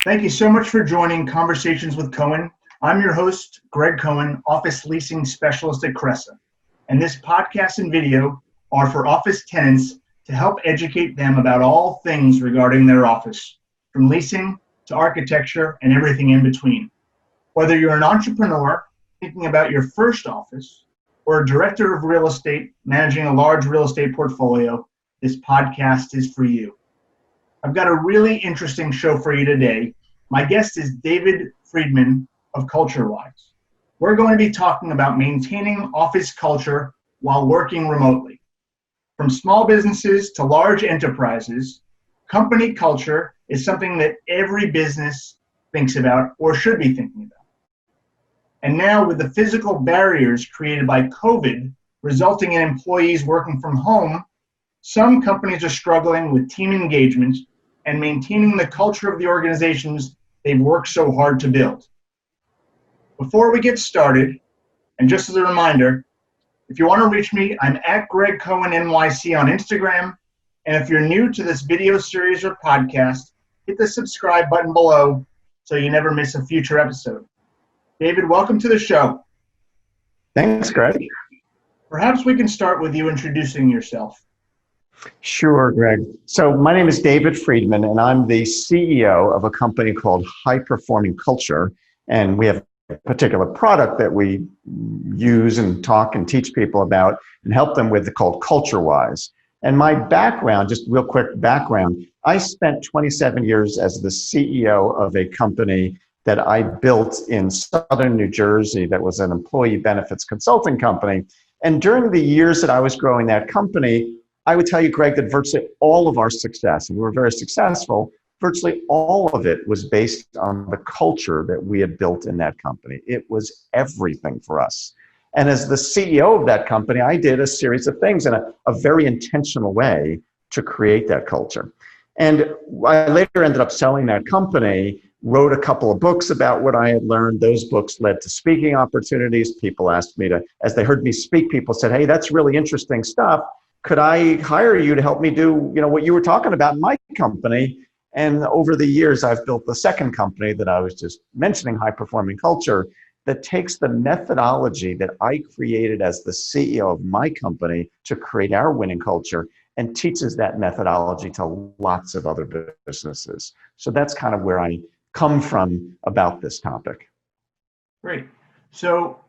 Thank you so much for joining Conversations with Cohen. I'm your host, Greg Cohen, Office Leasing Specialist at Cressa. And this podcast and video are for office tenants to help educate them about all things regarding their office, from leasing to architecture and everything in between. Whether you're an entrepreneur thinking about your first office or a director of real estate managing a large real estate portfolio, this podcast is for you. I've got a really interesting show for you today. My guest is David Friedman of CultureWise. We're going to be talking about maintaining office culture while working remotely. From small businesses to large enterprises, company culture is something that every business thinks about or should be thinking about. And now with the physical barriers created by COVID resulting in employees working from home, some companies are struggling with team engagement and maintaining the culture of the organizations they've worked so hard to build. Before we get started, and just as a reminder, if you want to reach me, I'm at Greg Cohen NYC on Instagram. And if you're new to this video series or podcast, hit the subscribe button below so you never miss a future episode. David, welcome to the show. Thanks, Greg. Perhaps we can start with you introducing yourself. Sure, Greg. So my name is David Friedman, and I'm the CEO of a company called High Performing Culture. And we have a particular product that we use and talk and teach people about and help them with called CultureWise. And my background, just real quick background, I spent 27 years as the CEO of a company that I built in southern New Jersey that was an employee benefits consulting company. And during the years that I was growing that company, I would tell you, Greg, that virtually all of our success, and we were very successful, virtually all of it was based on the culture that we had built in that company. It was everything for us. And as the CEO of that company, I did a series of things in a very intentional way to create that culture. And I later ended up selling that company, wrote a couple of books about what I had learned. Those books led to speaking opportunities. People asked me to, as they heard me speak, people said, hey, that's really interesting stuff. Could I hire you to help me do, what you were talking about in my company? And over the years, I've built the second company that I was just mentioning, High Performing Culture, that takes the methodology that I created as the CEO of my company to create our winning culture and teaches that methodology to lots of other businesses. So that's kind of where I come from about this topic. Great. So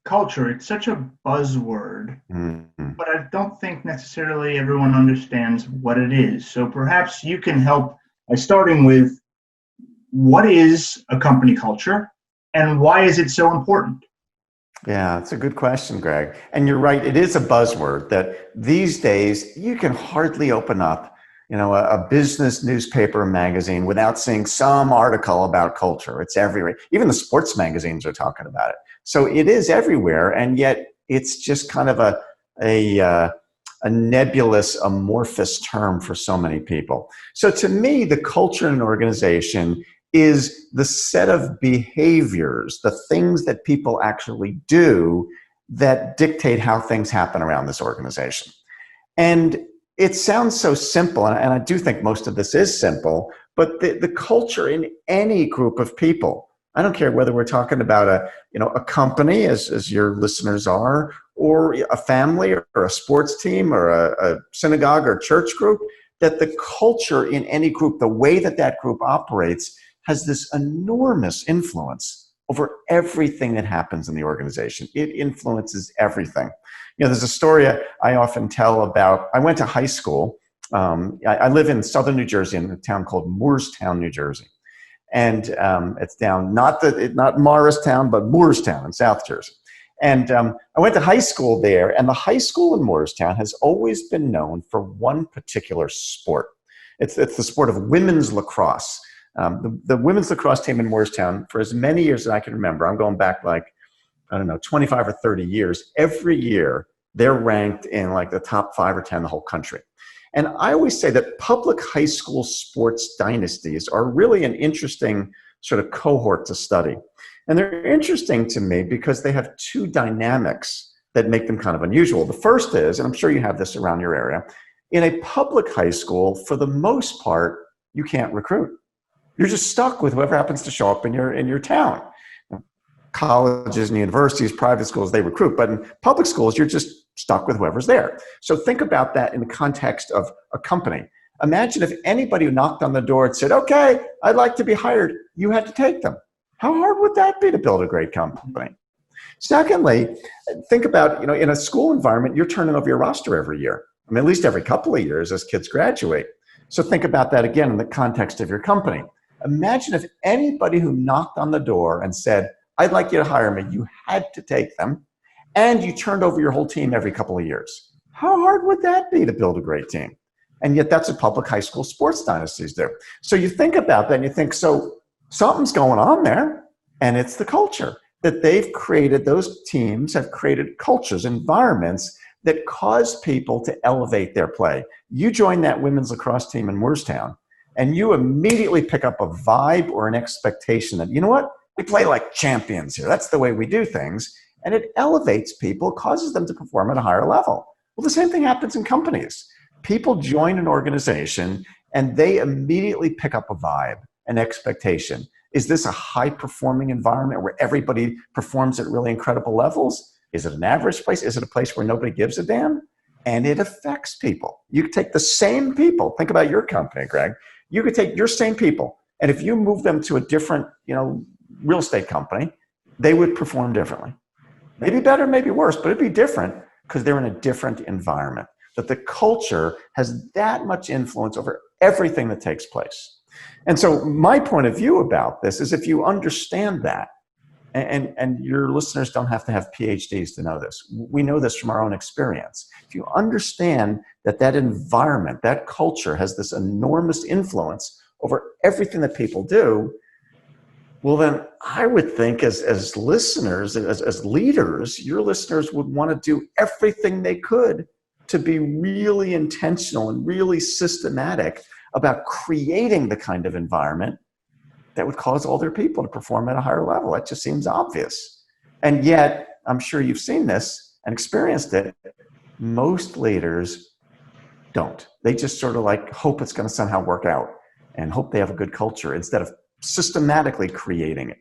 culture, it's such a buzzword, but I don't think necessarily everyone understands what it is. So perhaps you can help by starting with what is a company culture and why is it so important? Yeah, it's a good question, Greg. And you're right, it is a buzzword that these days you can hardly open up a business newspaper or magazine without seeing some article about culture. It's everywhere. Even the sports magazines are talking about it. So it is everywhere, and yet it's just kind of a nebulous, amorphous term for so many people. So to me, the culture in an organization is the set of behaviors, the things that people actually do that dictate how things happen around this organization. And it sounds so simple, and I do think most of this is simple, but the culture in any group of people, I don't care whether we're talking about a company, as your listeners are, or a family or a sports team or a synagogue or church group, that the culture in any group, the way that that group operates, has this enormous influence over everything that happens in the organization. It influences everything. There's a story I often tell about. I went to high school. I live in southern New Jersey in a town called Moorestown, New Jersey. And it's down, not Morristown, but Moorestown in South Jersey. And I went to high school there, and the high school in Moorestown has always been known for one particular sport. It's the sport of women's lacrosse. The women's lacrosse team in Moorestown, for as many years as I can remember, I'm going back 25 or 30 years, every year they're ranked in the top 5 or 10 in the whole country. And I always say that public high school sports dynasties are really an interesting sort of cohort to study. And they're interesting to me because they have two dynamics that make them kind of unusual. The first is, and I'm sure you have this around your area, in a public high school, for the most part, you can't recruit. You're just stuck with whoever happens to show up in your town. Colleges and universities, private schools, they recruit, but in public schools, you're just stuck with whoever's there. So think about that in the context of a company. Imagine if anybody who knocked on the door and said, okay, I'd like to be hired, you had to take them. How hard would that be to build a great company? Secondly, think about, in a school environment, you're turning over your roster every year. I mean, at least every couple of years as kids graduate. So think about that again in the context of your company. Imagine if anybody who knocked on the door and said, I'd like you to hire me, you had to take them, and you turned over your whole team every couple of years. How hard would that be to build a great team? And yet that's what public high school sports dynasties do. So you think about that and you think, so something's going on there, and it's the culture that they've created. Those teams have created cultures, environments that cause people to elevate their play. You join that women's lacrosse team in Moorestown, and you immediately pick up a vibe or an expectation that, you know what, we play like champions here. That's the way we do things. And it elevates people, causes them to perform at a higher level. Well, the same thing happens in companies. People join an organization and they immediately pick up a vibe, an expectation. Is this a high-performing environment where everybody performs at really incredible levels? Is it an average place? Is it a place where nobody gives a damn? And it affects people. You could take the same people. Think about your company, Greg. You could take your same people, and if you move them to a different, real estate company, they would perform differently. Maybe better, maybe worse, but it'd be different because they're in a different environment. That the culture has that much influence over everything that takes place. And so my point of view about this is if you understand that, and your listeners don't have to have PhDs to know this. We know this from our own experience. If you understand that environment, that culture has this enormous influence over everything that people do, well, then I would think as listeners, as leaders, your listeners would want to do everything they could to be really intentional and really systematic about creating the kind of environment that would cause all their people to perform at a higher level. That just seems obvious. And yet, I'm sure you've seen this and experienced it, most leaders don't. They just sort of like hope it's going to somehow work out and hope they have a good culture instead of systematically creating it.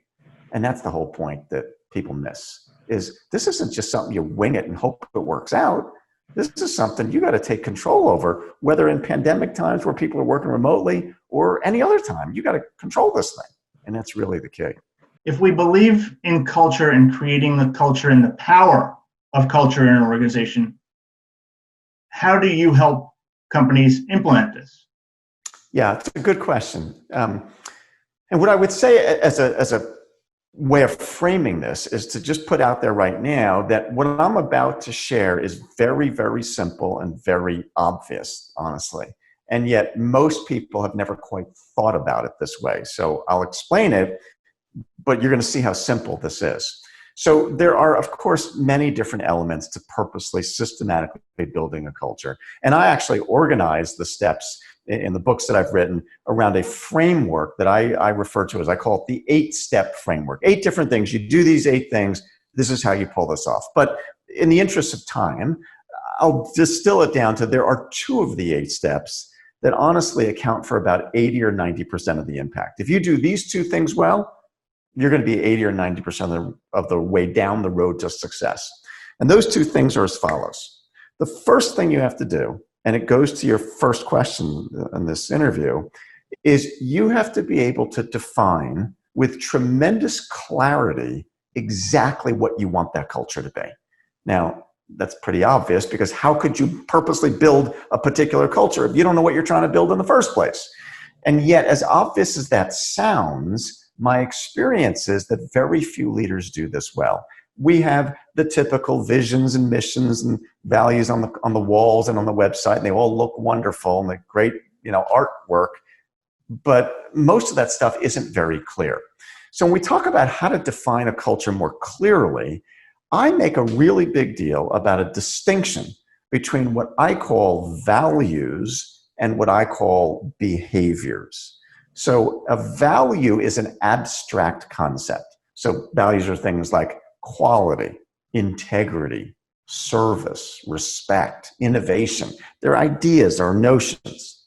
And that's the whole point that people miss, is this isn't just something you wing it and hope it works out. This is something you got to take control over, whether in pandemic times where people are working remotely or any other time. You got to control this thing. And that's really the key. If we believe in culture and creating the culture and the power of culture in an organization, how do you help companies implement this? Yeah, it's a good question. And what I would say as a way of framing this is to just put out there right now that what I'm about to share is very, very simple and very obvious, honestly. And yet most people have never quite thought about it this way. So I'll explain it, but you're going to see how simple this is. So there are, of course, many different elements to purposely, systematically building a culture. And I actually organize the steps in the books that I've written around a framework that I refer to as, I call it the 8-step framework. 8 different things. You do these 8 things. This is how you pull this off. But in the interest of time, I'll distill it down to there are 2 of the 8 steps that honestly account for about 80 or 90% of the impact. If you do these 2 things well, you're going to be 80 or 90% of the way down the road to success. And those 2 things are as follows. The first thing you have to do, and it goes to your first question in this interview, is you have to be able to define with tremendous clarity exactly what you want that culture to be. Now, that's pretty obvious because how could you purposely build a particular culture if you don't know what you're trying to build in the first place? And yet, as obvious as that sounds, my experience is that very few leaders do this well. We have the typical visions and missions and values on the walls and on the website, and they all look wonderful and they're great, artwork. But most of that stuff isn't very clear. So when we talk about how to define a culture more clearly, I make a really big deal about a distinction between what I call values and what I call behaviors. So a value is an abstract concept. So values are things like quality, integrity, service, respect, innovation. They're ideas or notions.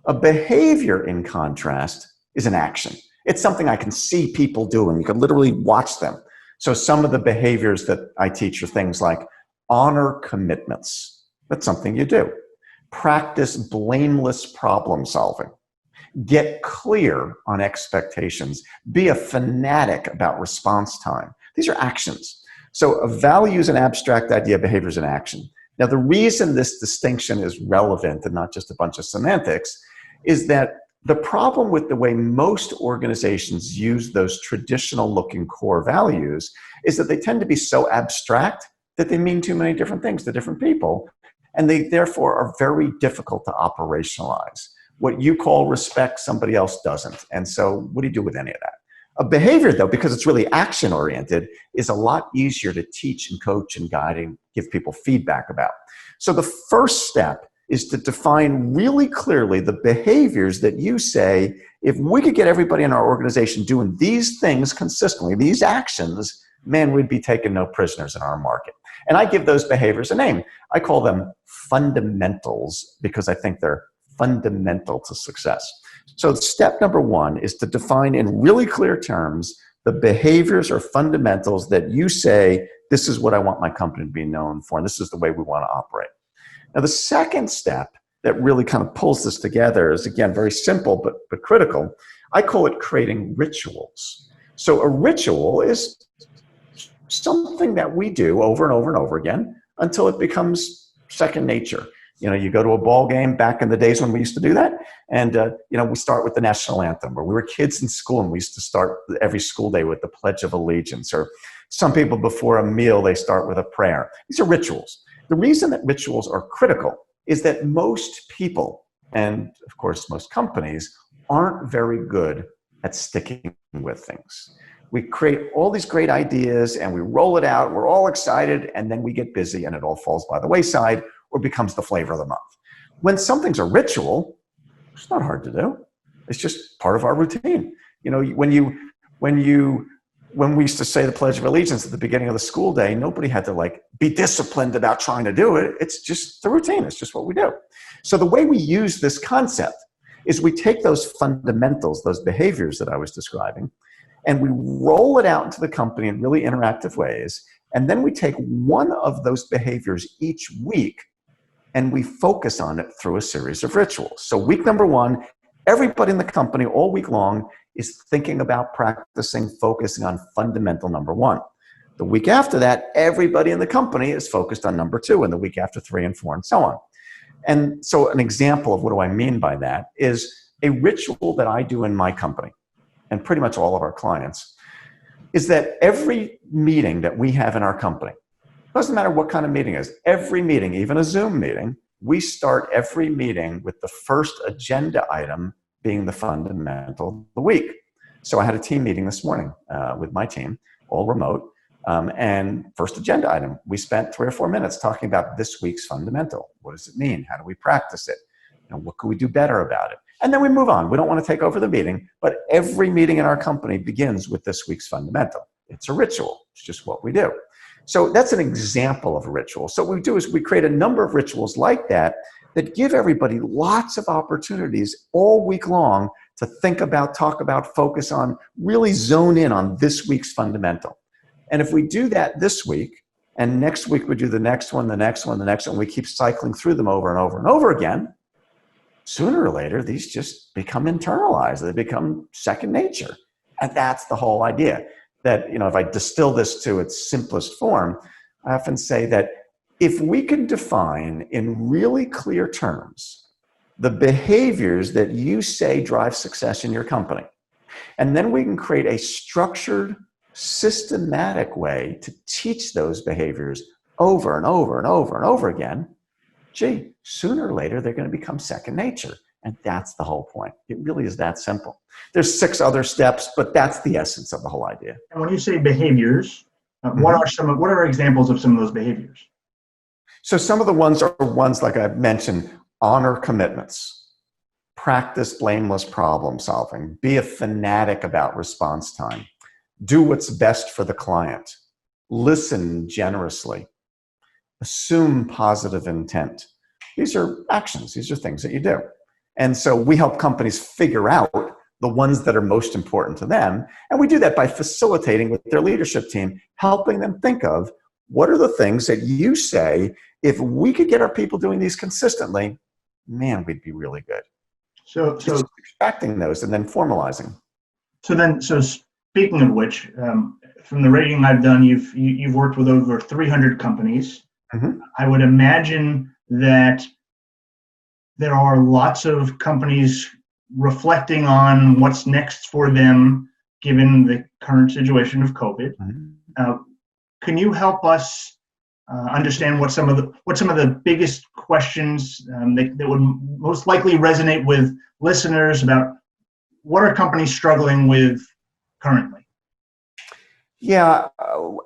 A behavior, in contrast, is an action. It's something I can see people doing. You can literally watch them. So some of the behaviors that I teach are things like honor commitments. That's something you do. Practice blameless problem solving. Get clear on expectations. Be a fanatic about response time. These are actions. So a value is an abstract idea, behavior is an action. Now, the reason this distinction is relevant and not just a bunch of semantics is that the problem with the way most organizations use those traditional looking core values is that they tend to be so abstract that they mean too many different things to different people, and they therefore are very difficult to operationalize. What you call respect, somebody else doesn't. And so what do you do with any of that? A behavior, though, because it's really action-oriented, is a lot easier to teach and coach and guide and give people feedback about. So the first step is to define really clearly the behaviors that you say, if we could get everybody in our organization doing these things consistently, these actions, man, we'd be taking no prisoners in our market. And I give those behaviors a name. I call them fundamentals because I think they're fundamental to success. So step number one is to define in really clear terms the behaviors or fundamentals that you say, this is what I want my company to be known for, and this is the way we want to operate. Now, the second step that really kind of pulls this together is, again, very simple but critical. I call it creating rituals. So a ritual is something that we do over and over and over again until it becomes second nature. You know, you go to a ball game back in the days when we used to do that, and we start with the national anthem. Or we were kids in school, and we used to start every school day with the Pledge of Allegiance. Or some people before a meal, they start with a prayer. These are rituals. The reason that rituals are critical is that most people, and of course most companies, aren't very good at sticking with things. We create all these great ideas, and we roll it out. We're all excited, and then we get busy, and it all falls by the wayside, or becomes the flavor of the month. When something's a ritual, it's not hard to do. It's just part of our routine. You know, when we used to say the Pledge of Allegiance at the beginning of the school day, nobody had to be disciplined about trying to do it. It's just the routine. It's just what we do. So the way we use this concept is we take those fundamentals, those behaviors that I was describing, and we roll it out into the company in really interactive ways. And then we take one of those behaviors each week and we focus on it through a series of rituals. So week number one, everybody in the company all week long is thinking about practicing, focusing on fundamental number one. The week after that, everybody in the company is focused on number two, and the week after 3 and 4 and so on. And so an example of what do I mean by that is a ritual that I do in my company and pretty much all of our clients is that every meeting that we have in our company, doesn't matter what kind of meeting it is, every meeting, even a Zoom meeting, we start every meeting with the first agenda item being the fundamental of the week. So I had a team meeting this morning with my team, all remote, and first agenda item, we spent 3 or 4 minutes talking about this week's fundamental. What does it mean? How do we practice it? What could we do better about it? And then we move on. We don't want to take over the meeting, but every meeting in our company begins with this week's fundamental. It's a ritual. It's just what we do. So that's an example of a ritual. So what we do is we create a number of rituals like that that give everybody lots of opportunities all week long to think about, talk about, focus on, really zone in on this week's fundamental. And if we do that this week, and next week we do the next one, the next one, the next one, we keep cycling through them over and over and over again, sooner or later, these just become internalized. They become second nature. And that's the whole idea. That, if I distill this to its simplest form, I often say that if we can define in really clear terms the behaviors that you say drive success in your company, and then we can create a structured, systematic way to teach those behaviors over and over and over and over again, sooner or later, they're going to become second nature. And that's the whole point. It really is that simple. There's 6 other steps, but that's the essence of the whole idea. And when you say behaviors, what are examples of some of those behaviors? So some of the ones are ones like I mentioned: honor commitments, practice blameless problem solving, be a fanatic about response time, do what's best for the client, listen generously, assume positive intent. These are actions. These are things that you do. And so we help companies figure out the ones that are most important to them. And we do that by facilitating with their leadership team, helping them think of what are the things that you say, if we could get our people doing these consistently, man, we'd be really good. So It's just extracting those and then formalizing. So speaking of which, from the rating I've done, you've worked with over 300 companies. Mm-hmm. I would imagine that there are lots of companies reflecting on what's next for them, given the current situation of COVID. Mm-hmm. Can you help us understand what some of the biggest questions that would most likely resonate with listeners about what are companies struggling with currently? Yeah,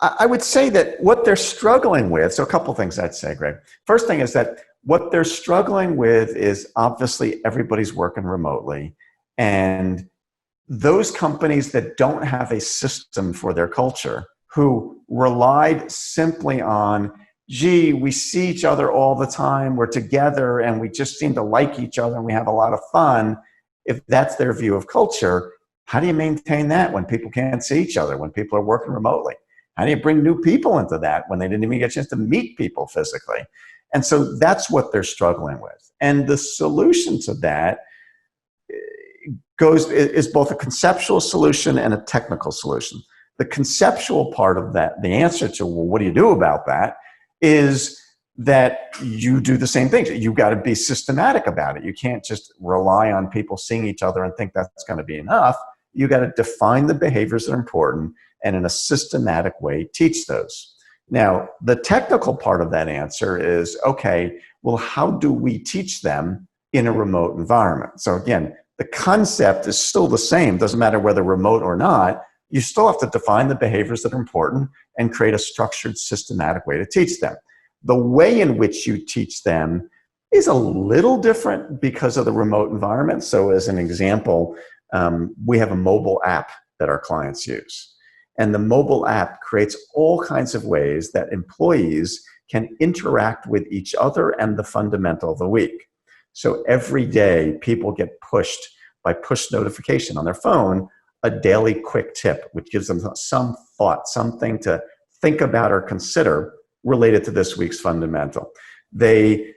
I would say that what they're struggling with, so a couple things I'd say, Greg. First thing is that what they're struggling with is obviously everybody's working remotely. And those companies that don't have a system for their culture, who relied simply on, gee, we see each other all the time, we're together, and we just seem to like each other and we have a lot of fun. If that's their view of culture, how do you maintain that when people can't see each other, when people are working remotely? How do you bring new people into that when they didn't even get a chance to meet people physically? And so that's what they're struggling with. And the solution to that is both a conceptual solution and a technical solution. The conceptual part of that, the answer to, well, what do you do about that, is that you do the same things. You've got to be systematic about it. You can't just rely on people seeing each other and think that's going to be enough. You got to define the behaviors that are important and in a systematic way teach those. Now, the technical part of that answer is, okay, well, how do we teach them in a remote environment? So again, the concept is still the same. Doesn't matter whether remote or not. You still have to define the behaviors that are important and create a structured, systematic way to teach them. The way in which you teach them is a little different because of the remote environment. So as an example, we have a mobile app that our clients use. And the mobile app creates all kinds of ways that employees can interact with each other and the fundamental of the week. So every day, people get pushed by push notification on their phone, a daily quick tip, which gives them some thought, something to think about or consider related to this week's fundamental. They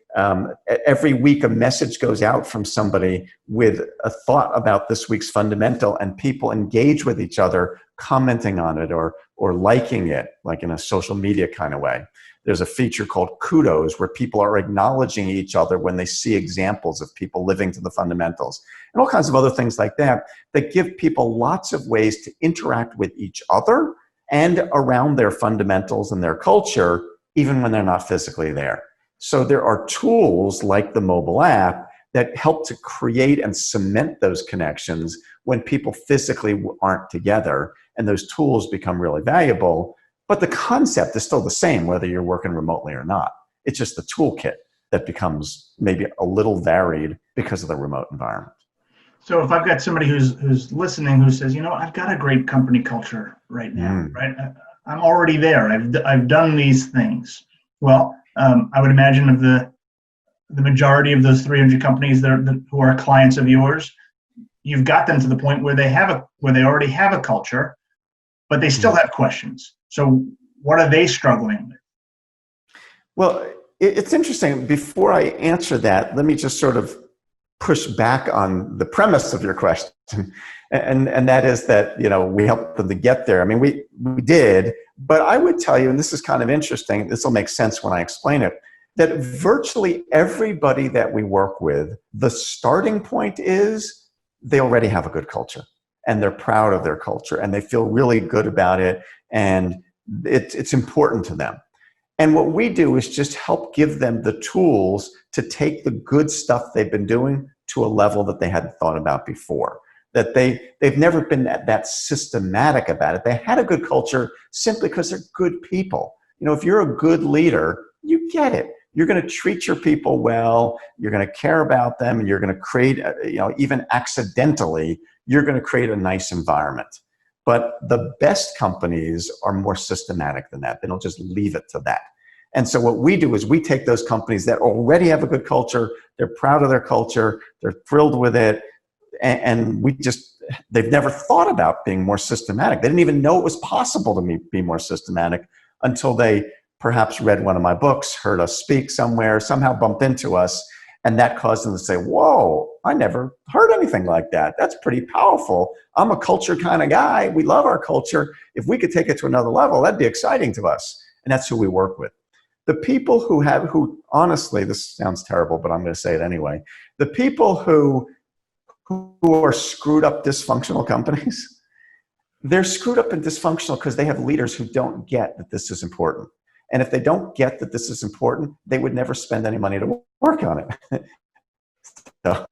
every week a message goes out from somebody with a thought about this week's fundamental, and people engage with each other, commenting on it or liking it, like in a social media kind of way. There's a feature called Kudos where people are acknowledging each other when they see examples of people living to the fundamentals, and all kinds of other things like that that give people lots of ways to interact with each other and around their fundamentals and their culture, even when they're not physically there. So there are tools like the mobile app that help to create and cement those connections when people physically aren't together, and those tools become really valuable. But the concept is still the same, whether you're working remotely or not. It's just the toolkit that becomes maybe a little varied because of the remote environment. So if I've got somebody who's listening who says, I've got a great company culture right now, right? I'm already there. I've done these things. Well, I would imagine of the majority of those 300 companies who are clients of yours, you've got them to the point where they already have a culture, but they still have questions. So what are they struggling with? Well, it's interesting. Before I answer that, let me just sort of push back on the premise of your question. And that is that, we helped them to get there. I mean, we did, but I would tell you, and this is kind of interesting, this will make sense when I explain it, that virtually everybody that we work with, the starting point is they already have a good culture and they're proud of their culture and they feel really good about it, and it's important to them. And what we do is just help give them the tools to take the good stuff they've been doing to a level that they hadn't thought about before. That they've never been that systematic about it. They had a good culture simply because they're good people. If you're a good leader, you get it. You're going to treat your people well. You're going to care about them, and you're going to create, even accidentally, you're going to create a nice environment. But the best companies are more systematic than that. They don't just leave it to that. And so what we do is we take those companies that already have a good culture, they're proud of their culture, they're thrilled with it, and we just they've never thought about being more systematic. They didn't even know it was possible to be more systematic until they perhaps read one of my books, heard us speak somewhere, somehow bumped into us, and that caused them to say, whoa, I never heard anything like that. That's pretty powerful. I'm a culture kind of guy. We love our culture. If we could take it to another level, that'd be exciting to us. And that's who we work with. The people who honestly, this sounds terrible, but I'm going to say it anyway. The people who are screwed up dysfunctional companies, they're screwed up and dysfunctional because they have leaders who don't get that this is important. And if they don't get that this is important, they would never spend any money to work on it. So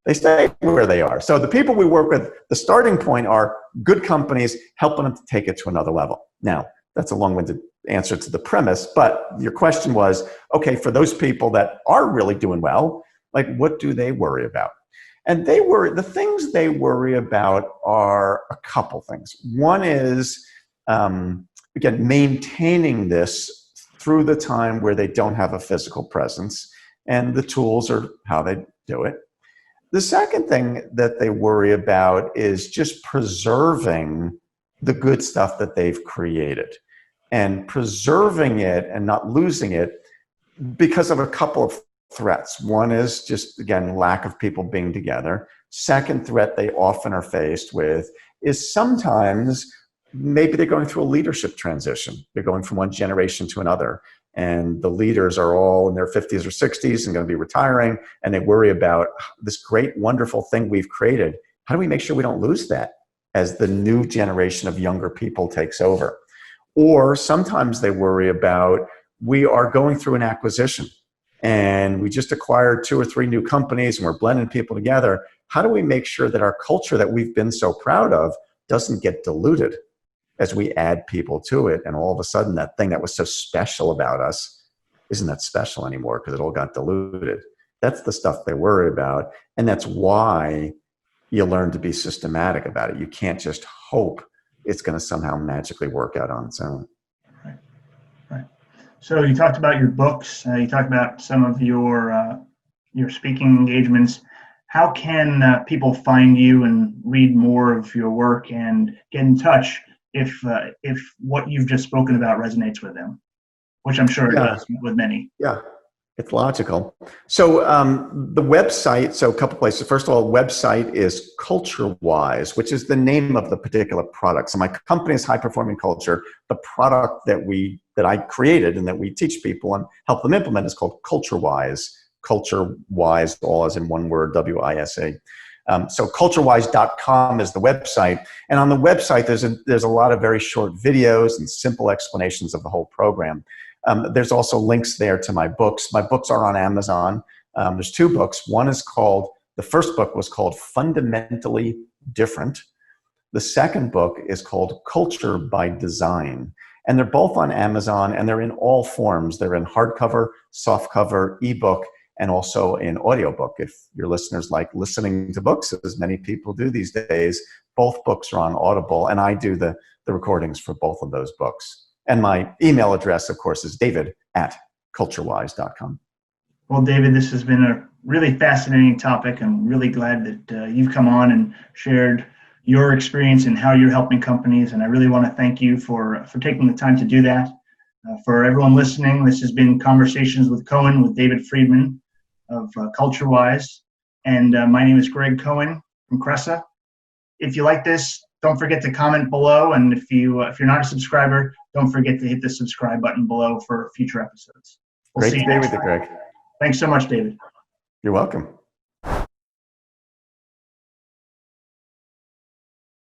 they stay where they are. So the people we work with, the starting point are good companies helping them to take it to another level. Now, that's a long-winded answer to the premise, but your question was, okay, for those people that are really doing well, like what do they worry about? And the things they worry about are a couple things. One is, again, maintaining this through the time where they don't have a physical presence, and the tools are how they do it. The second thing that they worry about is just preserving the good stuff that they've created and preserving it and not losing it because of a couple of threats. One is just, again, lack of people being together. Second threat they often are faced with is sometimes maybe they're going through a leadership transition. They're going from one generation to another, and the leaders are all in their 50s or 60s and going to be retiring, and they worry about this great, wonderful thing we've created. How do we make sure we don't lose that as the new generation of younger people takes over? Or sometimes they worry about, we are going through an acquisition, and we just acquired 2 or 3 new companies, and we're blending people together. How do we make sure that our culture that we've been so proud of doesn't get diluted as we add people to it, and all of a sudden that thing that was so special about us isn't that special anymore because it all got diluted? That's the stuff they worry about, and that's why you learn to be systematic about it. You can't just hope it's going to somehow magically work out on its own. Right, right. So you talked about your books. You talked about some of your speaking engagements. How can people find you and read more of your work and get in touch if what you've just spoken about resonates with them, which I'm sure it does with many? Yeah, it's logical. So the website, so a couple places. First of all, website is CultureWise, which is the name of the particular product. So my company is High Performing Culture. The product that I created and that we teach people and help them implement is called CultureWise. CultureWise, all as in one word, W-I-S-A. So culturewise.com is the website. And on the website, there's a lot of very short videos and simple explanations of the whole program. There's also links there to my books. My books are on Amazon. There's 2 books. The first book was called Fundamentally Different. The second book is called Culture by Design. And they're both on Amazon, and they're in all forms. They're in hardcover, softcover, ebook, and also in audiobook. If your listeners like listening to books, as many people do these days, both books are on Audible, and I do the recordings for both of those books. And my email address, of course, is david@culturewise.com. Well, David, this has been a really fascinating topic. I'm really glad that you've come on and shared your experience and how you're helping companies, and I really want to thank you for taking the time to do that. For everyone listening, this has been Conversations with Cohen with David Friedman of CultureWise, and my name is Greg Cohen from Cressa. If you like this, don't forget to comment below, and if you're not a subscriber, don't forget to hit the subscribe button below for future episodes. Great to be with you, Greg. Thanks so much, David. You're welcome.